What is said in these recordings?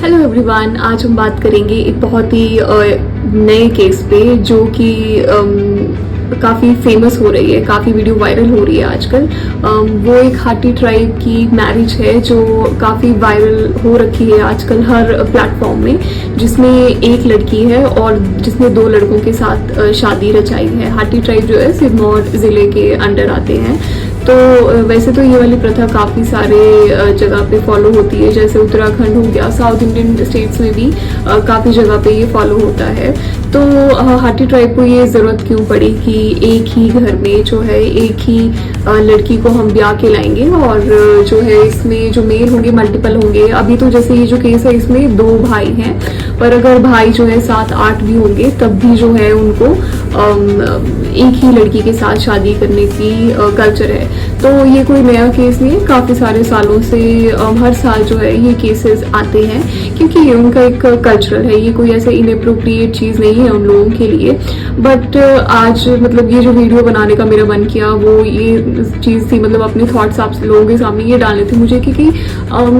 Hello everyone, आज हम बात करेंगे एक बहुत ही नए केस पे जो कि काफ़ी फेमस हो रही है, काफ़ी वीडियो वायरल हो रही है आजकल। वो एक हाटी ट्राइब की मैरिज है जो काफ़ी वायरल हो रखी है आजकल हर प्लेटफॉर्म में, जिसमें एक लड़की है और जिसने 2 लड़कों के साथ शादी रचाई है। हाटी ट्राइब जो है सिरमौर ज़िले के अंडर आते हैं। तो वैसे तो ये वाली प्रथा काफ़ी सारे जगह पे फॉलो होती है, जैसे उत्तराखंड हो गया, साउथ इंडियन स्टेट्स में भी काफ़ी जगह पे ये फॉलो होता है। तो हाटी ट्राइब को ये ज़रूरत क्यों पड़ी कि एक ही घर में जो है एक ही लड़की को हम ब्याह के लाएंगे, और जो है इसमें जो मेल होंगे मल्टीपल होंगे। अभी तो जैसे ये जो केस है इसमें 2 भाई हैं, पर अगर भाई जो है 7-8 भी होंगे तब भी जो है उनको एक ही लड़की के साथ शादी करने की कल्चर है। तो ये कोई नया केस नहीं है, काफ़ी सारे सालों से हर साल जो है ये केसेस आते हैं, क्योंकि ये उनका एक कल्चरल है। ये कोई ऐसे इनएप्रोप्रिएट चीज़ नहीं है उन लोगों के लिए। बट आज मतलब ये जो वीडियो बनाने का मेरा मन किया वो ये चीज़ थी, मतलब अपने थॉट्स आप लोगों के सामने ये डालने थे मुझे, क्योंकि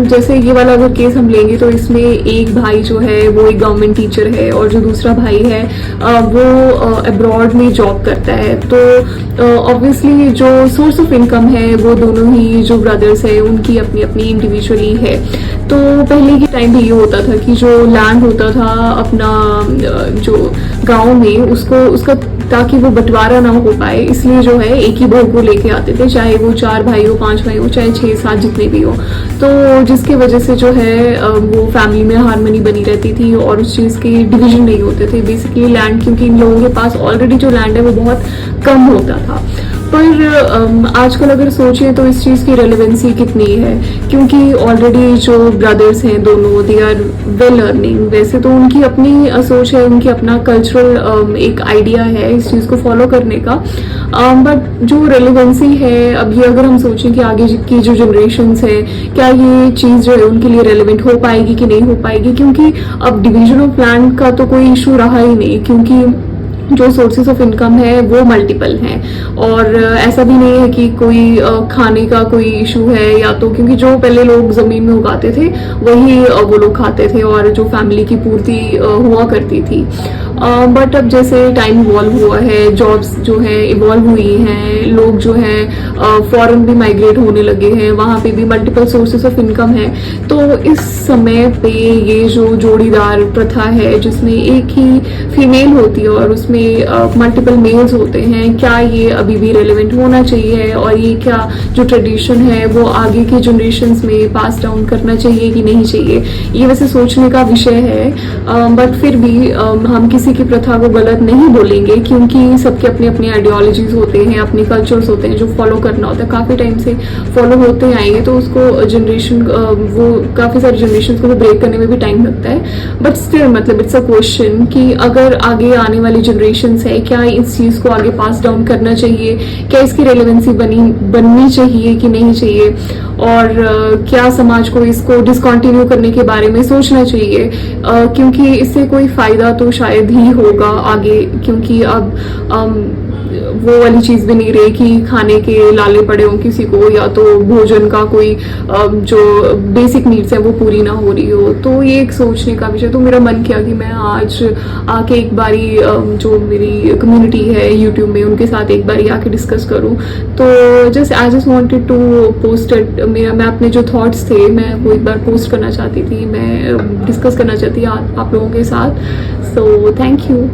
जैसे ये वाला अगर केस हम लेंगे तो इसमें एक भाई जो है वो एक गवर्नमेंट टीचर है और जो दूसरा भाई है वो अब्रॉड में जॉब करता है। तो ऑब्वियसली जो सोर्स ऑफ इनकम है वो दोनों ही जो ब्रदर्स है उनकी अपनी अपनी इंडिविजुअली है। तो पहले के टाइम भी ये होता था कि जो लैंड होता था अपना जो गांव में उसका ताकि वो बंटवारा ना हो पाए, इसलिए जो है एक ही बहू को लेके आते थे, चाहे वो 4 भाई हो, 5 भाई हो, चाहे 6-7 जितने भी हो। तो जिसकी वजह से जो है वो फैमिली में हार्मनी बनी रहती थी और उस चीज़ के डिवीजन नहीं होते थे बेसिकली लैंड, क्योंकि इन लोगों के पास ऑलरेडी जो लैंड है वो बहुत कम होता था। पर आजकल अगर सोचें तो इस चीज़ की रेलेवेंसी कितनी है, क्योंकि ऑलरेडी जो ब्रदर्स हैं दोनों दे आर वेल अर्निंग। वैसे तो उनकी अपनी सोच है, उनकी अपना कल्चरल एक आइडिया है इस चीज़ को फॉलो करने का। बट जो रेलेवेंसी है अब ये अगर हम सोचें कि आगे की जो जनरेशन्स है क्या ये चीज़ जो है उनके लिए रेलेवेंट हो पाएगी कि नहीं हो पाएगी, क्योंकि अब डिवीजन ऑफ लैंड का तो कोई इशू रहा ही नहीं, क्योंकि जो सोर्सेज ऑफ इनकम है वो मल्टीपल हैं। और ऐसा भी नहीं है कि कोई खाने का कोई इशू है, या तो क्योंकि जो पहले लोग ज़मीन में उगाते थे वही वो लोग खाते थे और जो फैमिली की पूर्ति हुआ करती थी। बट अब जैसे टाइम इवॉल्व हुआ है, जॉब्स जो है इवॉल्व हुई हैं, लोग जो हैं फॉरेन भी माइग्रेट होने लगे हैं, वहाँ पे भी मल्टीपल सोर्सेज ऑफ इनकम है। तो इस समय पे ये जो जोड़ीदार प्रथा है जिसमें एक ही फीमेल होती है और उसमें मल्टीपल मेल्स होते हैं, क्या ये अभी भी रेलेवेंट होना चाहिए, और ये क्या जो ट्रेडिशन है वो आगे की जनरेशन्स में पास डाउन करना चाहिए कि नहीं चाहिए, ये वैसे सोचने का विषय है। बट फिर भी हम किसी की प्रथा को गलत नहीं बोलेंगे, क्योंकि सबके अपने अपने आइडियोलॉजीज होते हैं, अपने कल्चर्स होते हैं जो फॉलो करना होता है, काफ़ी टाइम से फॉलो होते आएंगे। तो उसको जनरेशन वो काफ़ी सारी जनरेशन को ब्रेक करने में भी टाइम लगता है। बट स्टिल मतलब इट्स अ क्वेश्चन कि अगर आगे आने वाली जनरेशन्स है क्या इस चीज़ को आगे पास डाउन करना चाहिए, क्या इसकी रेलेवेंसी बननी चाहिए कि नहीं चाहिए, और क्या समाज को इसको डिसकंटिन्यू करने के बारे में सोचना चाहिए, क्योंकि इससे कोई फ़ायदा तो शायद ही होगा आगे, क्योंकि अब वो वाली चीज़ भी नहीं रही कि खाने के लाले पड़े हों किसी को, या तो भोजन का कोई जो बेसिक नीड्स है वो पूरी ना हो रही हो। तो ये एक सोचने का विषय। तो मेरा मन किया कि मैं आज आके एक बारी जो मेरी कम्युनिटी है यूट्यूब में उनके साथ एक बारी आके डिस्कस करूं। तो just I just wanted to post it. मैं अपने जो थॉट्स थे मैं वो एक बार पोस्ट करना चाहती थी, मैं डिस्कस करना चाहती आप लोगों के साथ। So thank you.